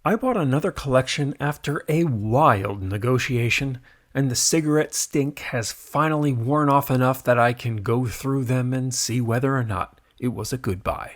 I bought another collection after a wild negotiation, and the cigarette stink has finally worn off enough that I can go through them and see whether or not it was a good buy.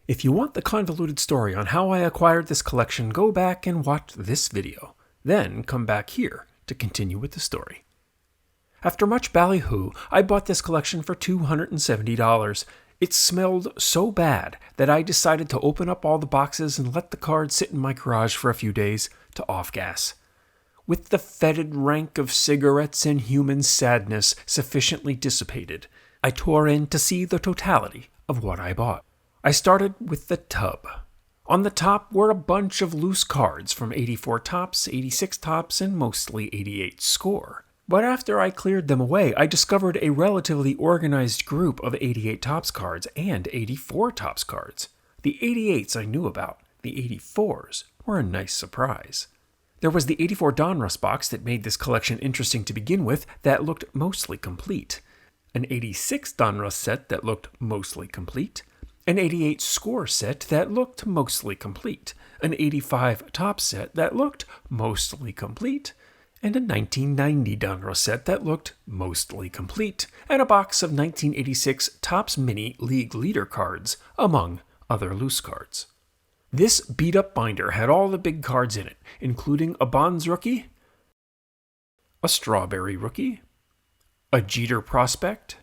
If you want the convoluted story on how I acquired this collection, go back and watch this video. Then come back here to continue with the story. After much ballyhoo, I bought this collection for $270. It smelled so bad that I decided to open up all the boxes and let the cards sit in my garage for a few days to off-gas. With the fetid rank of cigarettes and human sadness sufficiently dissipated, I tore in to see the totality of what I bought. I started with the tub. On the top were a bunch of loose cards from 84 Topps, 86 Topps, and mostly 88 Score. But after I cleared them away, I discovered a relatively organized group of 88 Topps cards and 84 Topps cards. The 88s I knew about. The 84s were a nice surprise. There was the 84 Donruss box that made this collection interesting to begin with that looked mostly complete. An 86 Donruss set that looked mostly complete. An 88 Score set that looked mostly complete, an 85 Topps set that looked mostly complete, and a 1990 Donruss set that looked mostly complete, and a box of 1986 Topps Mini League Leader cards, among other loose cards. This beat-up binder had all the big cards in it, including a Bonds rookie, a Strawberry rookie, a Jeter prospect,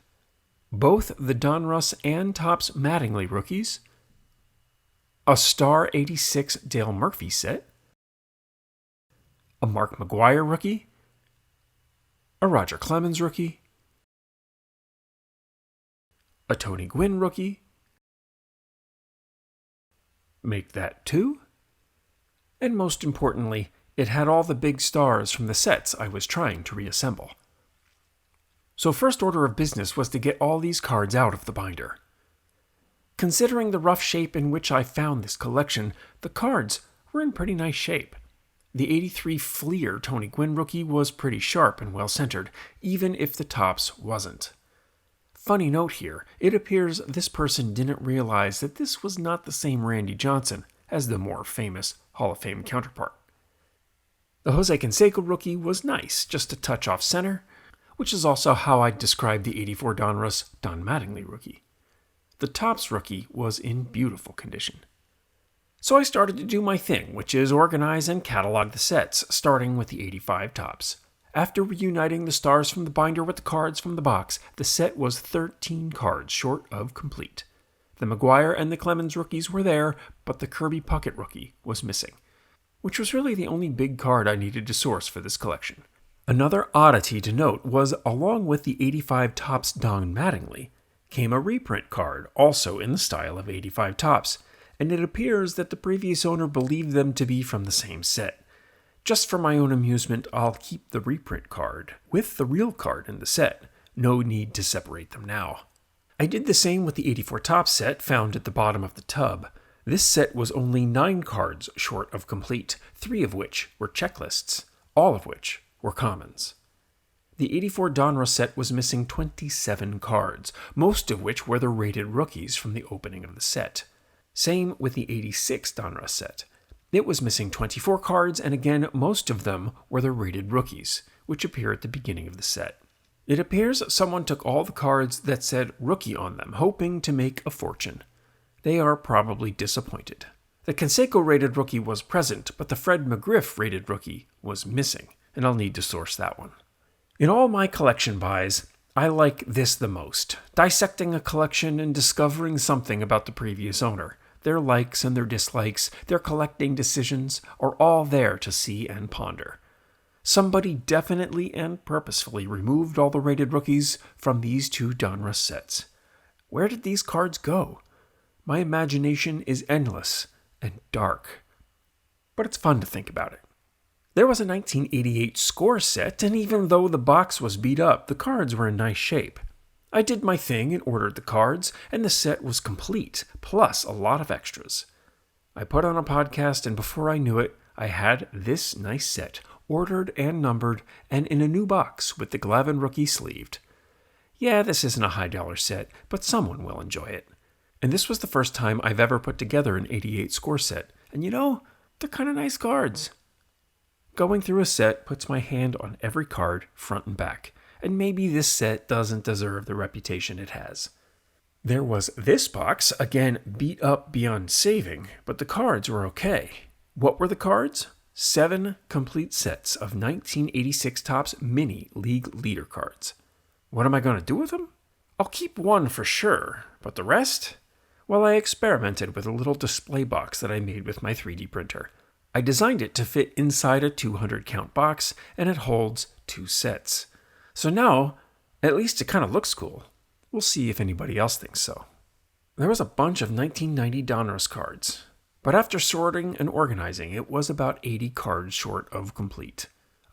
both the Donruss and Topps Mattingly rookies, a Star 86 Dale Murphy set, a Mark McGwire rookie, a Roger Clemens rookie, a Tony Gwynn rookie, make that 2, and most importantly, it had all the big stars from the sets I was trying to reassemble. So first order of business was to get all these cards out of the binder. Considering the rough shape in which I found this collection, the cards were in pretty nice shape. The 83 Fleer Tony Gwynn rookie was pretty sharp and well-centered, even if the Topps wasn't. Funny note here, it appears this person didn't realize that this was not the same Randy Johnson as the more famous Hall of Fame counterpart. The Jose Canseco rookie was nice, just a touch off center, which is also how I'd describe the 84 Donruss Don Mattingly rookie. The Topps rookie was in beautiful condition. So I started to do my thing, which is organize and catalog the sets, starting with the 85 Topps. After reuniting the stars from the binder with the cards from the box, the set was 13 cards short of complete. The McGwire and the Clemens rookies were there, but the Kirby Puckett rookie was missing, which was really the only big card I needed to source for this collection. Another oddity to note was, along with the 85 Topps Don Mattingly, came a reprint card, also in the style of 85 Topps, and it appears that the previous owner believed them to be from the same set. Just for my own amusement, I'll keep the reprint card with the real card in the set. No need to separate them now. I did the same with the 84 Topps set found at the bottom of the tub. This set was only 9 cards short of complete, 3 of which were checklists, all of which were commons. The 84 Donruss set was missing 27 cards, most of which were the rated rookies from the opening of the set. Same with the 86 Donruss set. It was missing 24 cards, and again, most of them were the rated rookies, which appear at the beginning of the set. It appears someone took all the cards that said rookie on them, hoping to make a fortune. They are probably disappointed. The Canseco rated rookie was present, but the Fred McGriff rated rookie was missing, and I'll need to source that one. In all my collection buys, I like this the most, dissecting a collection and discovering something about the previous owner. Their likes and their dislikes, their collecting decisions are all there to see and ponder. Somebody definitely and purposefully removed all the rated rookies from these 2 Donruss sets. Where did these cards go? My imagination is endless and dark, but it's fun to think about it. There was a 1988 Score set, and even though the box was beat up, the cards were in nice shape. I did my thing and ordered the cards, and the set was complete, plus a lot of extras. I put on a podcast, and before I knew it, I had this nice set, ordered and numbered, and in a new box with the Glavin rookie sleeved. Yeah, this isn't a high-dollar set, but someone will enjoy it. And this was the first time I've ever put together an 88 score set, and they're kind of nice cards. Going through a set puts my hand on every card, front and back, and maybe this set doesn't deserve the reputation it has. There was this box, again beat up beyond saving, but the cards were okay. What were the cards? 7 complete sets of 1986 Topps Mini League Leader cards. What am I going to do with them? I'll keep one for sure, but the rest? Well, I experimented with a little display box that I made with my 3D printer. I designed it to fit inside a 200 count box, and it holds 2 sets. So now, at least it kind of looks cool. We'll see if anybody else thinks so. There was a bunch of 1990 Donruss cards, but after sorting and organizing, it was about 80 cards short of complete.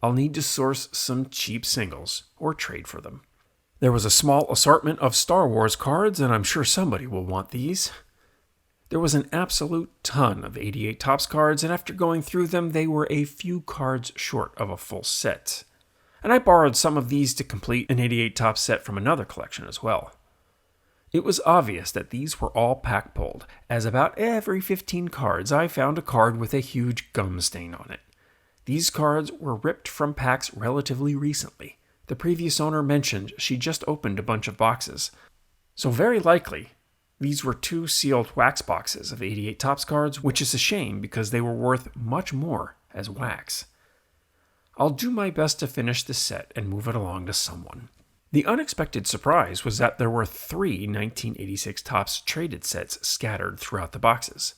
I'll need to source some cheap singles or trade for them. There was a small assortment of Star Wars cards, and I'm sure somebody will want these. There was an absolute ton of 88 Topps cards, and after going through them, they were a few cards short of a full set. And I borrowed some of these to complete an 88 Topps set from another collection as well. It was obvious that these were all pack-pulled, as about every 15 cards I found a card with a huge gum stain on it. These cards were ripped from packs relatively recently. The previous owner mentioned she just opened a bunch of boxes. So very likely, these were 2 sealed wax boxes of 88 Topps cards, which is a shame because they were worth much more as wax. I'll do my best to finish this set and move it along to someone. The unexpected surprise was that there were 3 1986 Topps traded sets scattered throughout the boxes.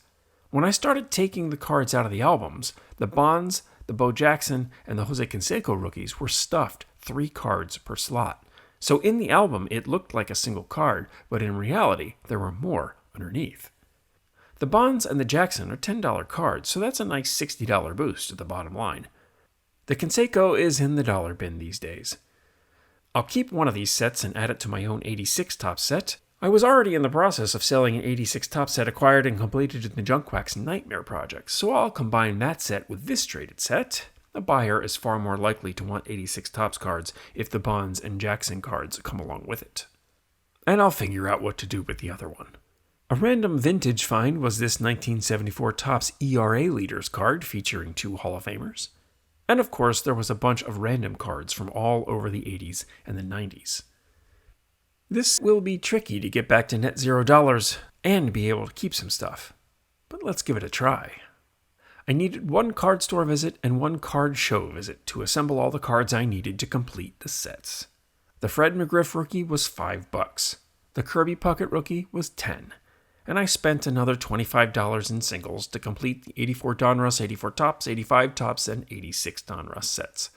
When I started taking the cards out of the albums, the Bonds, the Bo Jackson, and the Jose Canseco rookies were stuffed 3 cards per slot. So in the album, it looked like a single card, but in reality, there were more underneath. The Bonds and the Jackson are $10 cards, so that's a nice $60 boost to the bottom line. The Canseco is in the dollar bin these days. I'll keep one of these sets and add it to my own 86 Topps set. I was already in the process of selling an 86 Topps set acquired and completed in the Junk Wax Nightmare project, so I'll combine that set with this traded set. A buyer is far more likely to want 86 Topps cards if the Bonds and Jackson cards come along with it. And I'll figure out what to do with the other one. A random vintage find was this 1974 Topps ERA Leaders card featuring 2 Hall of Famers. And of course, there was a bunch of random cards from all over the 80s and the 90s. This will be tricky to get back to net $0 and be able to keep some stuff. But let's give it a try. I needed 1 card store visit and 1 card show visit to assemble all the cards I needed to complete the sets. The Fred McGriff rookie was $5. The Kirby Puckett rookie was $10. And I spent another $25 in singles to complete the 84 Donruss, 84 Topps, 85 Topps, and 86 Donruss sets.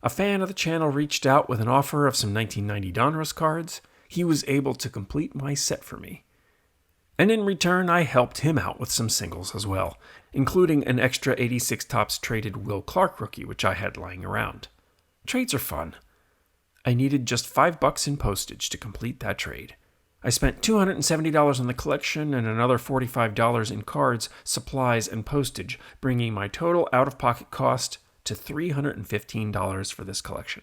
A fan of the channel reached out with an offer of some 1990 Donruss cards. He was able to complete my set for me. And in return, I helped him out with some singles as well, including an extra 86 Topps traded Will Clark rookie, which I had lying around. Trades are fun. I needed just $5 in postage to complete that trade. I spent $270 on the collection and another $45 in cards, supplies, and postage, bringing my total out-of-pocket cost to $315 for this collection.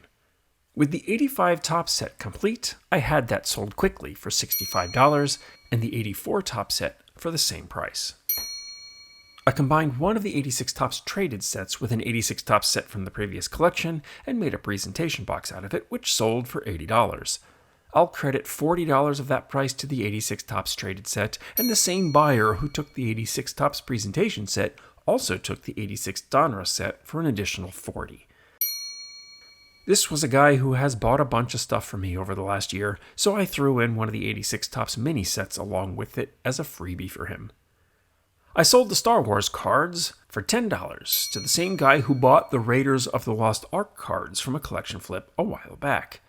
With the 85 Topps set complete, I had that sold quickly for $65 and the 84 Topps set for the same price. I combined one of the 86 Topps traded sets with an 86 Topps set from the previous collection and made a presentation box out of it, which sold for $80. I'll credit $40 of that price to the 86 Topps traded set, and the same buyer who took the 86 Topps presentation set also took the 86 Donruss set for an additional $40. This was a guy who has bought a bunch of stuff for me over the last year, so I threw in one of the 86 Topps mini sets along with it as a freebie for him. I sold the Star Wars cards for $10 to the same guy who bought the Raiders of the Lost Ark cards from a collection flip a while back.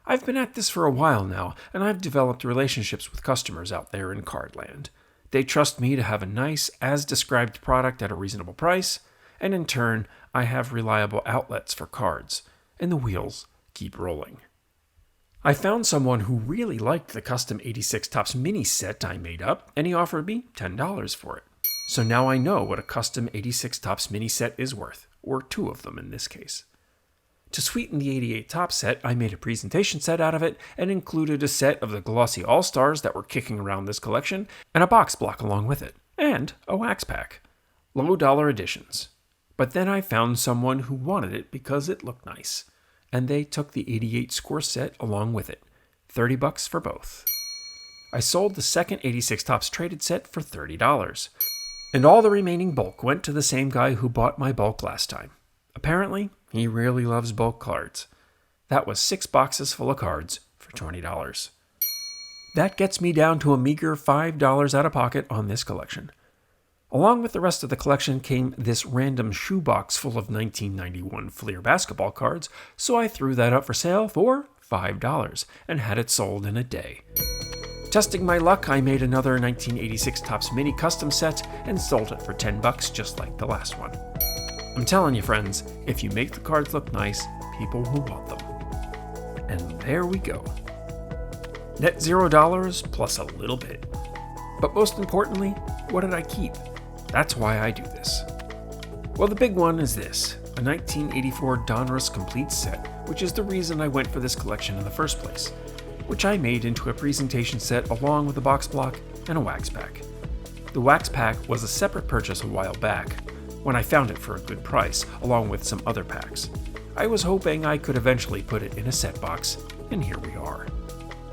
I've been at this for a while now, and I've developed relationships with customers out there in Cardland. They trust me to have a nice, as-described product at a reasonable price, and in turn, I have reliable outlets for cards, and the wheels keep rolling. I found someone who really liked the custom 86 Topps mini set I made up, and he offered me $10 for it. So now I know what a custom 86 Topps mini set is worth. or 2 of them in this case. To sweeten the 88 top set, I made a presentation set out of it and included a set of the glossy All-Stars that were kicking around this collection and a box block along with it, and a wax pack. Low-dollar additions. But then I found someone who wanted it because it looked nice, and they took the 88 score set along with it. $30 for both. I sold the second 86 Topps traded set for $30, and all the remaining bulk went to the same guy who bought my bulk last time. Apparently, he really loves bulk cards. That was 6 boxes full of cards for $20. That gets me down to a meager $5 out of pocket on this collection. Along with the rest of the collection came this random shoebox full of 1991 Fleer basketball cards, so I threw that up for sale for $5 and had it sold in a day. Testing my luck, I made another 1986 Topps Mini custom set and sold it for $10 just like the last one. I'm telling you friends, if you make the cards look nice, people will want them. And there we go. Net $0 plus a little bit. But most importantly, what did I keep? That's why I do this. Well, the big one is this, a 1984 Donruss Complete set, which is the reason I went for this collection in the first place, which I made into a presentation set along with a box block and a wax pack. The wax pack was a separate purchase a while back, when I found it for a good price, along with some other packs. I was hoping I could eventually put it in a set box, and here we are.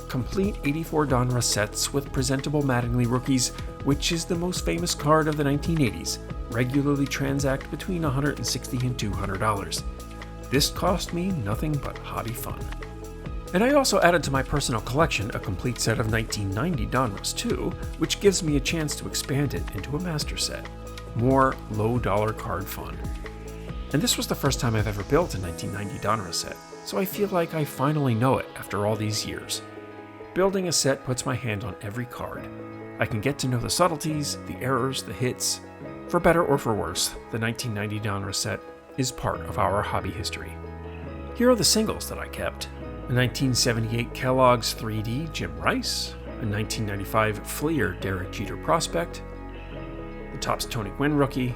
Complete 84 Donruss sets with presentable Mattingly rookies, which is the most famous card of the 1980s, regularly transact between $160 and $200. This cost me nothing but hobby fun. And I also added to my personal collection a complete set of 1990 Donruss too, which gives me a chance to expand it into a master set. More low-dollar card fun. And this was the first time I've ever built a 1990 Donruss set, so I feel like I finally know it after all these years. Building a set puts my hand on every card. I can get to know the subtleties, the errors, the hits. For better or for worse, the 1990 Donruss set is part of our hobby history. Here are the singles that I kept. A 1978 Kellogg's 3D Jim Rice, a 1995 Fleer Derek Jeter Prospect, the Topps Tony Gwynn Rookie,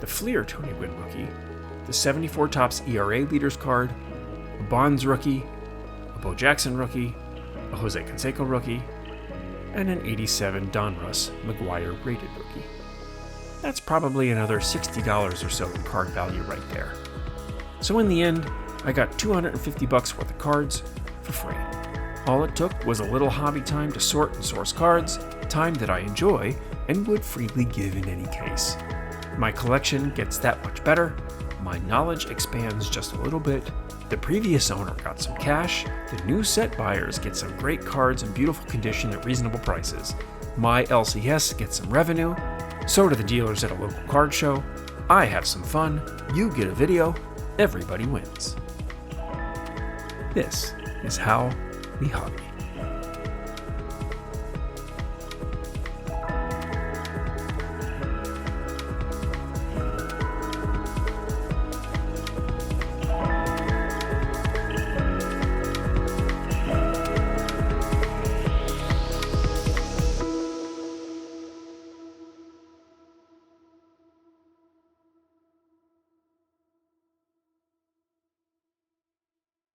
the Fleer Tony Gwynn Rookie, the 74 Topps ERA Leaders card, a Bonds Rookie, a Bo Jackson Rookie, a Jose Canseco Rookie, and an 87 Donruss McGuire Rated Rookie. That's probably another $60 or so in card value right there. So in the end, I got $250 worth of cards for free. All it took was a little hobby time to sort and source cards, time that I enjoy and would freely give in any case. My collection gets that much better, my knowledge expands just a little bit, the previous owner got some cash, the new set buyers get some great cards in beautiful condition at reasonable prices, my LCS gets some revenue, so do the dealers at a local card show, I have some fun, you get a video, everybody wins. This is how we hobby.